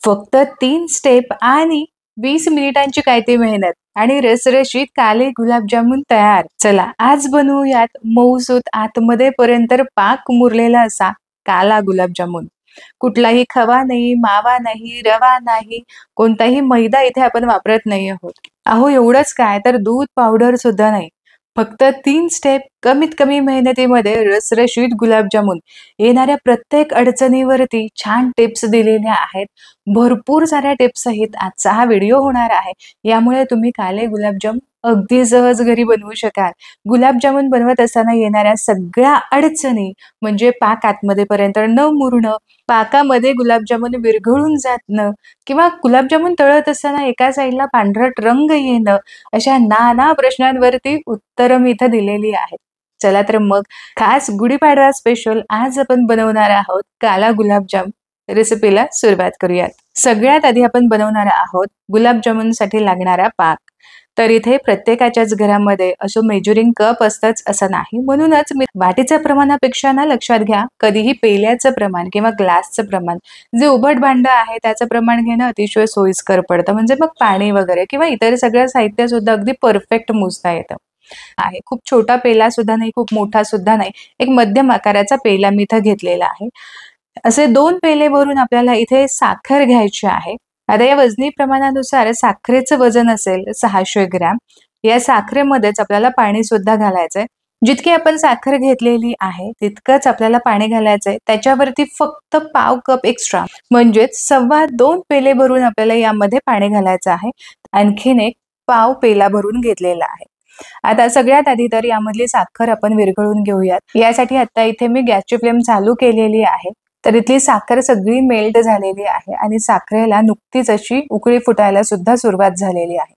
फक्त 3 स्टेप आणि 20 मिनिटांची काय ती मेहनत आणि रसरशीत काले गुलाबजामुन तयार. चला आज बनवूयात मऊसूत आतमध्ये पर्यंत पाक मुरलेला असा काला गुलाबजामुन. कुठलाही खवा नाही, मावा नाही, रवा नाही, कोणताही मैदा इथे आपण वापरत नाही आहोत. अहो एवढंच काय तर दूध पावडर सुद्धा नाही. फक्त 3 स्टेप कमीत कमी मेहनतीमध्ये रसरशीत गुलाबजामुन. येणाऱ्या प्रत्येक अडचणीवरती छान टिप्स दिलेल्या आहेत. भरपूर साऱ्या टिप्स सहित आजचा हा व्हिडिओ होणार आहे. यामुळे तुम्ही काले गुलाबजाम अगदी सहज घरी बनवू शकाल. गुलाबजामुन बनवत असताना येणाऱ्या सगळ्या अडचणी म्हणजे पाक आतमध्ये पर्यंत न मुरणं, पाकामध्ये गुलाबजामुन विरघळून जाणं किंवा गुलाबजामुन तळत असताना एका साईडला पांढरट रंग येणं, अशा नाना प्रश्नांवरती उत्तरं मी इथं दिलेली आहेत. चला तर मग खास गुढीपाडवा स्पेशल आज आपण बनवणार आहोत काला गुलाबजाम. रेसिपीला सुरुवात करूयात. सगळ्यात आधी आपण बनवणार आहोत गुलाबजामुनसाठी लागणारा पाक. तर इथे प्रत्येकाच्याच घरामध्ये असं मेजरिंग कप असतंच असं नाही, म्हणूनच मी वाटीच्या प्रमाणापेक्षा ना लक्षात घ्या कधीही पेल्याचं प्रमाण किंवा ग्लासचं प्रमाण, जे उभट भांड आहे त्याचं प्रमाण घेणं अतिशय सोयीस्कर पडतं. म्हणजे मग पाणी वगैरे किंवा इतर सगळं साहित्य सुद्धा अगदी परफेक्ट मोजता येतं. आहे खूप छोटा पेला सुद्धा नाही, खूप मोठा सुद्धा नाही, एक मध्यम आकाराचा पेला मी इथं घेतलेला आहे. असे 2 पेले भरून आपल्याला इथे साखर घ्यायची आहे. आता या वजनी प्रमाणानुसार साखरेचं वजन असेल 600 ग्रॅम. या साखरेमध्येच आपल्याला पाणी सुद्धा घालायचंय. जितकी आपण साखर घेतलेली आहे तितकंच आपल्याला पाणी घालायचंय. त्याच्यावरती फक्त पाव कप एक्स्ट्रा म्हणजेच 2.25 पेले भरून आपल्याला यामध्ये पाणी घालायचं आहे. आणखीन एक पाव पेला भरून घेतलेला आहे. आता सगळ्यात आधी तर यामधली साखर आपण विरघळून घेऊयात. यासाठी आता इथे मी गॅसची फ्लेम चालू केलेली आहे. तर इथली साखर सगळी मेल्ट झालेली आहे आणि साखरेला नुकतीच अशी उकळी फुटायला सुद्धा सुरुवात झालेली आहे.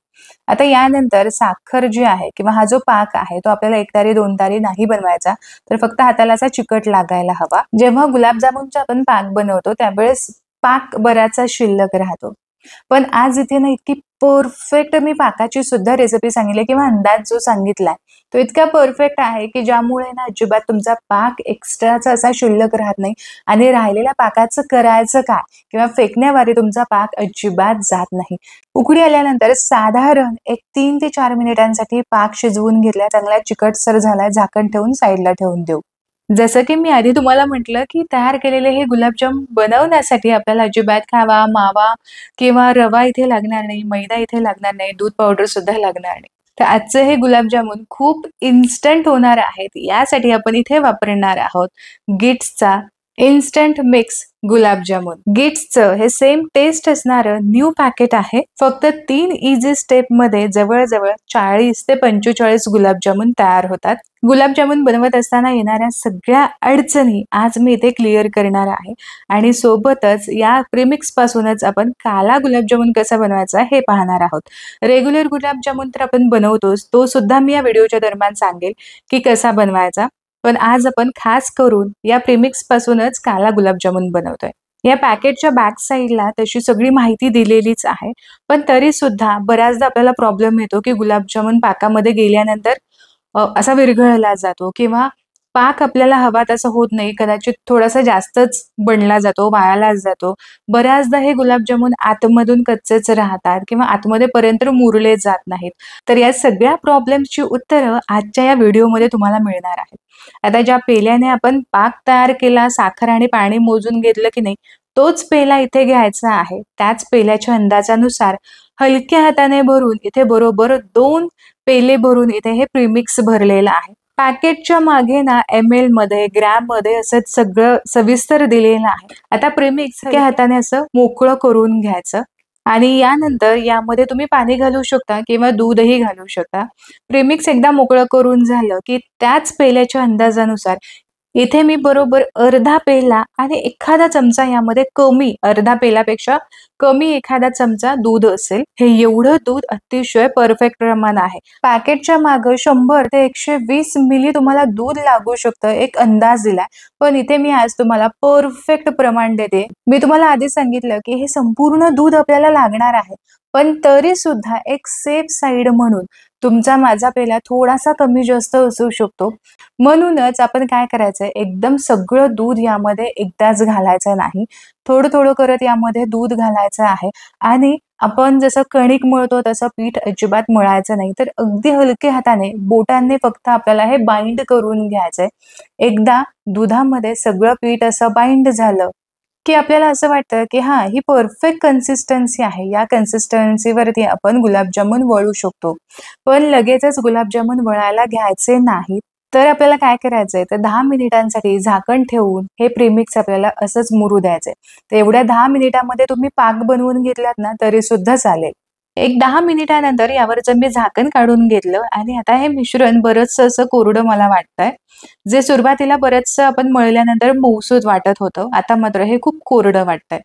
आता यानंतर साखर जी आहे किंवा हा जो पाक आहे तो आपल्याला 1 तारी 2 तारी नाही बनवायचा, तर फक्त हाताला असा चिकट लागायला हवा. जेव्हा गुलाबजामुनचा आपण पाक बनवतो त्यावेळेस पाक बराचसा शिल्लक राहतो. पण आज इथे ना इतकी परफेक्ट मी पाकाची सुद्धा रेसिपी सांगितली किंवा अंदाज जो सांगितलाय तो इतका परफेक्ट आहे की ज्यामुळे ना अजिबात तुमचा पाक एक्स्ट्राचा असा शिल्लक राहत नाही आणि राहिलेल्या पाकाचं करायचं काय किंवा फेकण्यावारी तुमचा पाक अजिबात जात नाही. उकळी आल्यानंतर साधारण एक 3 ते 4 मिनिटांसाठी पाक शिजवून घेतला, चांगला चिकटसर झालाय, झाकण ठेवून साईडला ठेवून देऊ. जसं की मी आधी तुम्हाला म्हटलं की तयार केलेले हे गुलाबजाम बनवण्यासाठी आपल्याला अजिबात खावा, मावा किंवा रवा इथे लागणार नाही, मैदा इथे लागणार नाही, दूध पावडर सुद्धा लागणार नाही. तर आजचं हे गुलाबजामुन खूप इन्स्टंट होणार आहेत. यासाठी आपण इथे वापरणार आहोत गिट्सचा इन्स्टंट मिक्स गुलाबजामुन. गिट्सचं हे सेम टेस्ट असणारं न्यू पॅकेट आहे. फक्त 3 इझी स्टेप मध्ये जवळजवळ 40 ते 45 गुलाबजामुन तयार होतात. गुलाबजामुन बनवत असताना येणाऱ्या सगळ्या अडचणी आज मी इथे क्लिअर करणार आहे आणि सोबतच या प्रीमिक्स पासूनच आपण काला गुलाबजामुन कसा बनवायचा हे पाहणार आहोत. रेग्युलर गुलाबजामुन तर आपण बनवतोच, तो सुद्धा मी या व्हिडिओच्या दरम्यान सांगेल की कसा बनवायचा. पण आज आपण खास करून या प्रीमिक्स पासूनच काला गुलाबजामुन बनवतोय. या पॅकेटच्या बॅक साईडला तशी सगळी माहिती दिलेलीच आहे, पण तरी सुद्धा बऱ्याचदा आपल्याला प्रॉब्लेम येतो की गुलाबजामुन पाकामध्ये गेल्यानंतर असा विरघळला जातो किंवा पाक आपल्याला हवा तसा होत नाही, कदाचित थोडासा जास्तच बनला जातो, वाळला जातो. बऱ्याचदा हे गुलाबजामुन आतमधून कच्चेच राहतात किंवा आतमध्ये पर्यंत मुरले जात नाहीत. तर या सगळ्या प्रॉब्लेम्सची उत्तरं आजच्या या व्हिडिओमध्ये तुम्हाला मिळणार आहेत. आता ज्या पेल्याने आपण पाक तयार केला, साखर आणि पाणी मोजून घेतलं की नाही, तोच पेला इथे घ्यायचा आहे. त्याच पेल्याच्या अंदाजानुसार हलक्या हाताने भरून इथे बरोबर 2 पेले भरून इथे हे प्रीमिक्स भरलेलं आहे. पॅकेटच्या मागे ना ml मध्ये, ग्रॅम मध्ये असं सगळं सविस्तर दिलेलं आहे. आता प्रीमिक्स हलक्या हाताने असं मोकळं करून घ्यायचं आणि यानंतर यामध्ये तुम्ही पाणी घालू शकता किंवा दूधही घालू शकता. प्रीमिक्स एकदा मोकळं करून झालं की त्याच पेल्याच्या अंदाजानुसार इथे मी बरोबर अर्धा पेला आणि एखादा चमचा यामध्ये कमी, अर्धा पेलापेक्षा कमी एखादा चमचा दूध असेल. हे एवढं दूध अतिशय परफेक्ट प्रमाण आहे. पॅकेटच्या मागे 100 ते 120 मिली तुम्हाला दूध लागू शकतं, एक अंदाज दिलाय. पण इथे मी आज तुम्हाला परफेक्ट प्रमाण देते. मी तुम्हाला आधी सांगितलं की हे संपूर्ण दूध आपल्याला लागणार आहे, पण तरी सुद्धा एक सेफ साईड म्हणून तुमचा माझा पेला थोडासा कमी जास्त असू शकतो. म्हणूनच आपण काय करायचंय, एकदम सगळं दूध यामध्ये एकदाच घालायचं नाही. थोडं-थोडं करत यामध्ये दूध घालायचं आहे आणि आपण जसं कणिक मळतो तसं पीठ अजिबात मळायचं नाही. तर अगदी हलक्या हाताने, बोटांनी फक्त आपल्याला हे बाइंड करून घ्यायचंय. एकदा दुधामध्ये सगळं पीठ असं बाइंड झालं, की आपल्याला असं वाटतं, की हां, ही परफेक्ट कन्सिस्टन्सी आहे. या कन्सिस्टन्सीवरती आपण गुलाबजामुन वळू शकतो. पण लगेचच गुलाबजामुन वळायला घ्यायचे नाहीत. तर आपल्याला काय करायचंय, तर 10 मिनिटांसाठी झाकण ठेवून हे प्रीमिक्स आपल्याला असंच मुरू द्यायचंय. तर एवढ्या 10 मिनिटामध्ये तुम्ही पाक बनवून घेतलात ना, तरी सुद्धा चालेल. एक 10 मिनिटानंतर यावरचं मी झाकण काढून घेतलं आणि आता हे मिश्रण बरचसं असं कोरडं मला वाटतंय. जे सुरुवातीला बरचसं आपण मळल्यानंतर मऊसूत वाटत होतं, आता मात्र हे खूप कोरडं वाटतंय.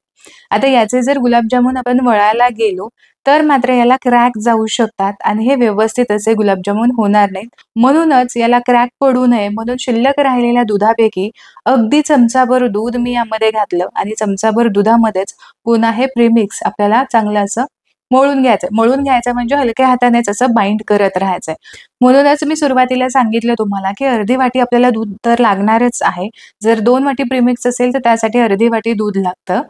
आता याचे जर गुलाबजामुन आपण वळायला गेलो, तर मात्र याला क्रॅक जाऊ शकतात आणि हे व्यवस्थित असे गुलाबजामुन होणार नाहीत. म्हणूनच याला क्रॅक पडू नये म्हणून शिल्लक राहिलेल्या दुधापैकी अगदी चमचाभर दूध मी यामध्ये घातलं आणि चमचाभर दुधामध्येच पुन्हा हे प्रीमिक्स आपल्याला चांगलं असं मळून घ्यायचंय. मळून घ्यायचं म्हणजे हलक्या हातानेच असं बाइंड करत राहायचंय. म्हणूनच मी सुरुवातीला सांगितलं तुम्हाला, की अर्धी वाटी आपल्याला दूध तर लागणारच आहे. जर 2 वाटी प्रीमिक्स असेल, तर त्यासाठी अर्धी वाटी दूध लागतं.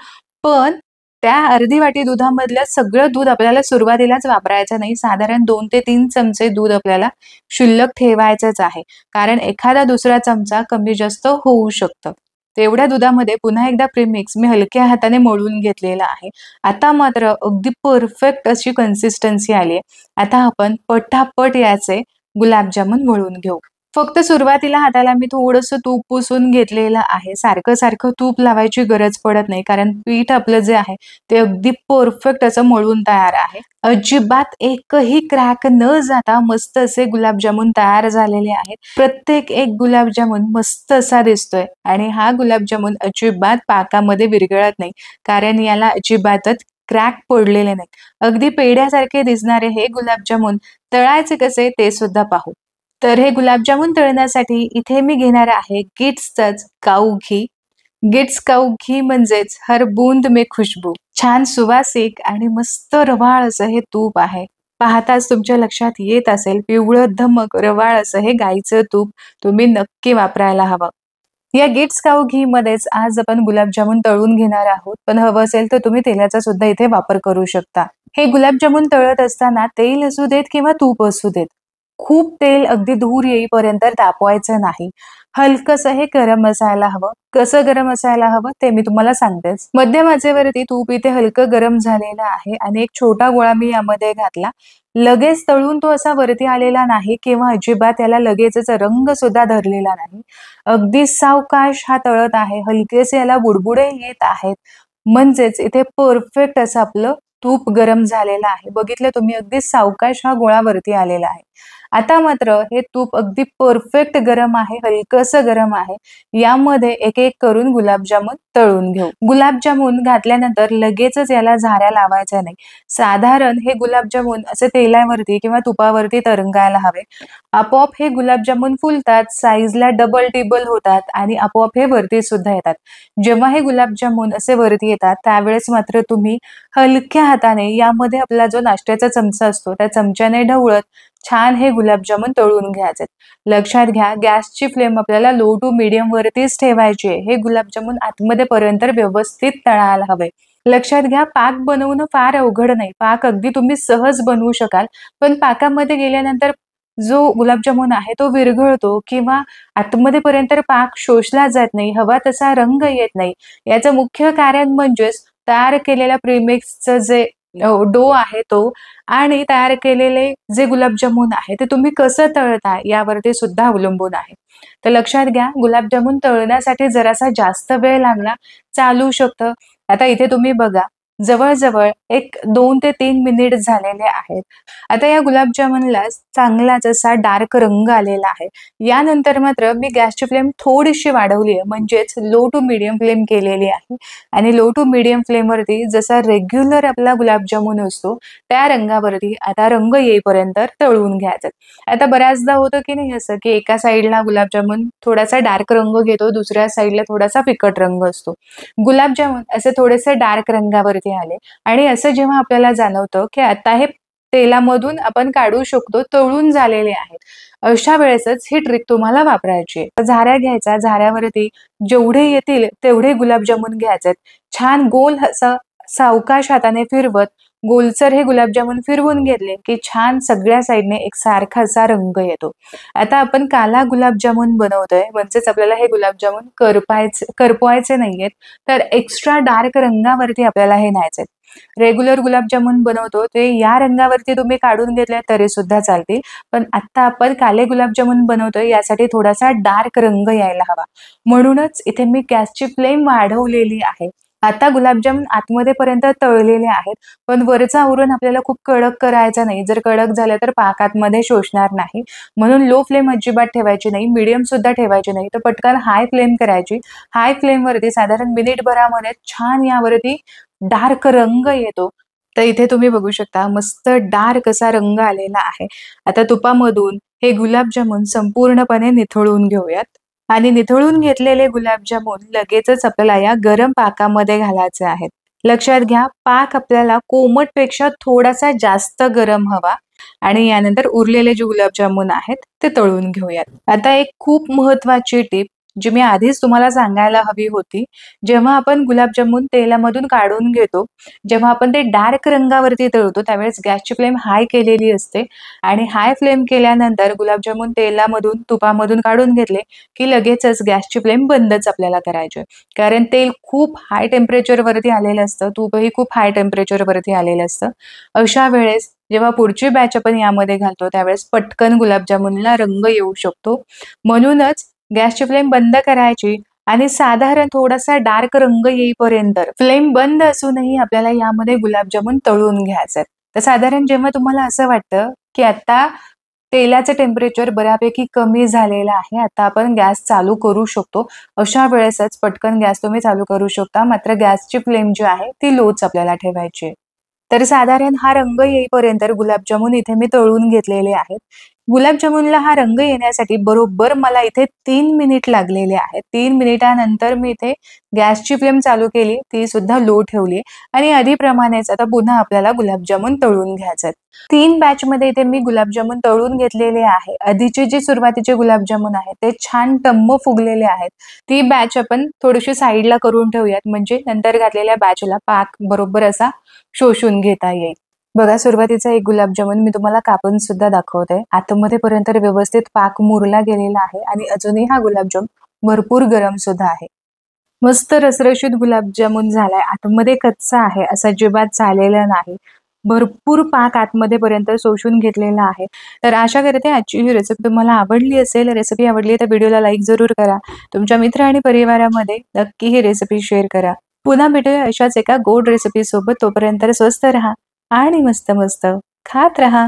पण त्या अर्धी वाटी दुधामधलं सगळं दूध आपल्याला सुरुवातीलाच वापरायचं नाही. साधारण 2 ते 3 चमचे दूध आपल्याला शिल्लक ठेवायचंच आहे. कारण एखादा दुसरा चमचा कमी जास्त होऊ शकतं. तेवढ्या दुधामध्ये पुन्हा एकदा प्रीमिक्स मी हलक्या हाताने मळून घेतलेलं आहे. आता मात्र अगदी परफेक्ट अशी कन्सिस्टन्सी आली आहे. आता आपण पटापट याचे गुलाबजामुन वळून घेऊ. फक्त सुरुवातीला हाताला मी थोडंसं तूप पुसून घेतलेलं आहे. सारखं-सारखं तूप लावायची गरज पडत नाही. कारण पीठ आपलं जे आहे ते अगदी परफेक्ट असं मळून तयार आहे. अजिबात एकही क्रॅक न जाता मस्त असे गुलाबजामुन तयार झालेले आहेत. प्रत्येक एक गुलाबजामुन मस्त असा दिसतोय आणि हा गुलाबजामुन अजिबात पाकामध्ये विरघळत नाही. कारण याला अजिबातच क्रॅक पडलेले नाहीत. अगदी पेढ्यासारखे दिसणारे हे गुलाबजामुन तळायचे कसे ते सुद्धा पाहू. तर हे गुलाबजामुन तळण्यासाठी इथे मी घेणार आहे गिट्सचंच काऊ घी. गिट्स काऊ घी म्हणजेच हर बूंद में खुशबू. छान सुवासिक आणि मस्त रवाळ असं हे तूप आहे. पाहताच तुमच्या लक्षात येत असेल पिवळं धमक रवाळ असं हे गाईचं तूप तुम्ही नक्की वापरायला हवं. या गिट्स काऊ घीमध्येच आज आपण गुलाबजामुन तळून घेणार आहोत. पण हवं असेल तर तुम्ही तेलाचा सुद्धा इथे वापर करू शकता. हे गुलाबजामुन तळत असताना तेल असू देत किंवा तूप असू देत, खूप तेल अगदी धूर येईपर्यंत तापवायचं नाही. हलकसं हे गरम असायला हवं. कसं गरम असायला हवं ते मी तुम्हाला सांगतेच. मध्यम आचेवरती तूप इथे हलकं गरम झालेलं आहे आणि एक छोटा गोळा मी यामध्ये घातला. लगेच तळून तो असा वरती आलेला नाही किंवा अजिबात त्याला लगेचच रंग सुद्धा धरलेला नाही. अगदी सावकाश हा तळत आहे. हलकेसे याला बुडबुडे येत आहेत. म्हणजेच इथे परफेक्ट असं आपलं तूप गरम झालेलं आहे. बघितलं तुम्ही अगदी सावकाश हा गोळा वरती आलेला आहे. आता मात्र हे तूप अगदी परफेक्ट गरम आहे, हलकसं गरम आहे. यामध्ये एक-एक करून गुलाबजामुन तळून घेऊ. गुलाबजामुन घातल्यानंतर लगेचच याला झाऱ्या लावायच्या नाही. साधारण हे गुलाबजामुन असे तेलावरती किंवा तुपावरती तरंगायला हवे. आपोआप हे गुलाबजामुन फुलतात, साईजला डबल टिबल होतात आणि आपोआप हे वरती सुद्धा येतात. जेव्हा हे गुलाबजामुन असे वरती येतात, त्यावेळेस मात्र तुम्ही हलक्या हाताने यामध्ये आपला जो नाश्त्याचा चमचा असतो, त्या चमच्याने ढवळत छान हे गुलाबजामुन तळून घ्यायचे. लक्षात घ्या, गॅसची फ्लेम आपल्याला लो टू मीडियम वरतीच ठेवायची आहे. हे गुलाबजामुन आतमध्ये पर्यंत व्यवस्थित तळायला हवे. लक्षात घ्या, पाक बनवणं फार अवघड नाही. पाक अगदी तुम्ही सहज बनवू शकाल. पण पाकामध्ये गेल्यानंतर जो गुलाबजामुन आहे तो विरघळतो किंवा आतमध्ये पर्यंत पाक शोषला जात नाही, हवा तसा रंग येत नाही. याचं मुख्य कारण म्हणजेच तयार केलेल्या प्रीमिक्सचं जे डो आहे तो आणि तयार केलेले जे गुलाबजामुन आहे ते तुम्ही कसं तळता यावरती सुद्धा अवलंबून आहे. तर लक्षात घ्या, गुलाबजामुन तळण्यासाठी जरासा जास्त वेळ लागला, चालू शकतं. आता इथे तुम्ही बघा, जवळ-जवळ एक 2 ते 3 मिनिट झालेले आहेत. आता या गुलाबजामुनला चांगलाच असा डार्क रंग आलेला आहे. यानंतर मात्र मी गॅसची फ्लेम थोडीशी वाढवली आहे, म्हणजेच लो टू मीडियम फ्लेम केलेली आहे आणि लो टू मीडियम फ्लेमवरती जसा रेग्युलर आपला गुलाबजामुन असतो, त्या रंगावरती आता रंग येईपर्यंत तळून घ्यायचं. आता बऱ्याचदा होतं की नाही असं, की एका साइडला गुलाबजामुन थोडासा डार्क रंग घेतो, दुसऱ्या साइडला थोडासा फिकट रंग असतो. गुलाबजामुन असे थोडेसे डार्क रंगावरती आले आणि असं जेव्हा आपल्याला जाणवतं, की आता हे तेलामधून आपण काढू शकतो, तळून झालेले आहेत. अशा वेळेसच ही ट्रिक तुम्हाला वापरायची आहे. झाऱ्या घ्यायचा, झाऱ्यावरती जेवढे येतील तेवढे गुलाबजामुन घ्यायचे. छान गोल असं सावकाश हाताने फिरवत गोलसर हे गुलाबजामुन फिरवून घेतले की छान सगळ्या साईडने एक सारखा असा रंग येतो. आता आपण काला गुलाबजामुन बनवतोय, म्हणजेच आपल्याला हे गुलाबजामुन करपवायचे नाहीयेत, तर एक्स्ट्रा डार्क रंगावरती आपल्याला हे न्यायचेत. रेग्युलर गुलाबजामुन बनवतो ते या रंगावरती तुम्ही काढून घेतले तरी सुद्धा चालतील, पण आता आपण काले गुलाबजामुन बनवतोय यासाठी थोडासा डार्क रंग यायला हवा. म्हणूनच इथे मी गॅसची फ्लेम वाढवलेली आहे. आता गुलाबजामुन आतमध्ये पर्यंत तळलेले आहेत, पण वरचा आवरण आपल्याला खूप कडक करायचा नाही. जर कडक झालं तर पाक आतमध्ये शोषणार नाही. म्हणून लो फ्लेम अजिबात ठेवायची नाही, मीडियम सुद्धा ठेवायची नाही. तर पटकन हाय फ्लेम करायची. हाय फ्लेमवरती साधारण मिनिटभरामध्ये छान यावरती डार्क रंग येतो. तर इथे तुम्ही बघू शकता मस्त डार्क असा रंग आलेला आहे. आता तुपामधून हे गुलाबजामुन संपूर्णपणे निथळून घेऊयात. आणि निथळून घेतलेले गुलाबजामुन लगेचच आपल्याला या गरम पाकामध्ये घालायचे आहेत. लक्षात घ्या, पाक आपल्याला कोमटपेक्षा थोडासा जास्त गरम हवा. आणि यानंतर उरलेले जे गुलाबजामुन आहेत ते तळून घेऊयात. आता एक खूप महत्वाची टिप जी मी आधीच तुम्हाला सांगायला हवी होती. जेव्हा आपण गुलाबजामुन तेलामधून काढून घेतो, जेव्हा आपण ते डार्क रंगावरती तळतो त्यावेळेस गॅसची फ्लेम हाय केलेली असते आणि हाय फ्लेम केल्यानंतर गुलाबजामुन तेलामधून तुपामधून काढून घेतले की लगेचच गॅसची फ्लेम बंदच आपल्याला करायची आहे. कारण तेल खूप हाय टेम्परेचरवरती आलेलं असतं, तूपही खूप हाय टेम्परेचरवरती आलेलं असतं. अशा वेळेस जेव्हा पुढची बॅच आपण यामध्ये घालतो त्यावेळेस पटकन गुलाबजामुनला रंग येऊ शकतो. म्हणूनच गॅसची फ्लेम बंद करायची आणि साधारण थोडासा डार्क रंग येईपर्यंत फ्लेम बंद असूनही आपल्याला यामध्ये गुलाबजामुन तळून घ्यायचे. तर साधारण जेव्हा तुम्हाला असं वाटतं की आता तेलाचं टेम्परेचर बऱ्यापैकी कमी झालेलं आहे, आता आपण गॅस चालू करू शकतो, अशा वेळेसच पटकन गॅस तुम्ही चालू करू शकता. मात्र गॅसची फ्लेम जी आहे ती लोच आपल्याला ठेवायची आहे. तर साधारण हा रंग येईपर्यंत गुलाबजामुन इथे मी तळून घेतलेले आहेत. गुलाबजामुनला हा रंग येण्यासाठी बरोबर मला इथे 3 मिनिट लागलेले आहेत. 3 मिनिटानंतर मी इथे गॅसची फ्लेम चालू केली, ती सुद्धा लो ठेवली आणि आधीप्रमाणेच आता पुन्हा आपल्याला गुलाबजामुन तळून घ्यायचे आहेत. 3 बॅचमध्ये इथे मी गुलाबजामुन तळून घेतलेले आहे. आधीचे जे सुरुवातीचे गुलाबजामुन आहेत ते छान टम्म फुगलेले आहेत. ती बॅच आपण थोडीशी साईडला करून ठेवूयात, म्हणजे नंतर घातलेल्या बॅचला पाक बरोबर असा शोषून घेता येईल. बघा, सुरुवातीचा एक गुलाबजामुन मी तुम्हाला कापून सुद्धा दाखवते. आतमध्ये पर्यंत व्यवस्थित पाक मुरला गेलेला आहे आणि अजूनही हा गुलाबजाम भरपूर गरम सुद्धा आहे. मस्त रसरशीत गुलाबजामुन झालाय. आतमध्ये कच्चा आहे असं अजिबात झालेलं नाही. भरपूर पाक आतमध्ये पर्यंत शोषून घेतलेला आहे. तर आशा करते आजची ही रेसिपी तुम्हाला आवडली असेल. रेसिपी आवडली तर व्हिडिओला लाईक जरूर करा. तुमच्या मित्र आणि परिवारामध्ये नक्की ही रेसिपी शेअर करा. पुन्हा भेटूया अशाच एका गोड रेसिपी सोबत. तोपर्यंत स्वस्त रहा आणि मस्त मस्त खात रहा.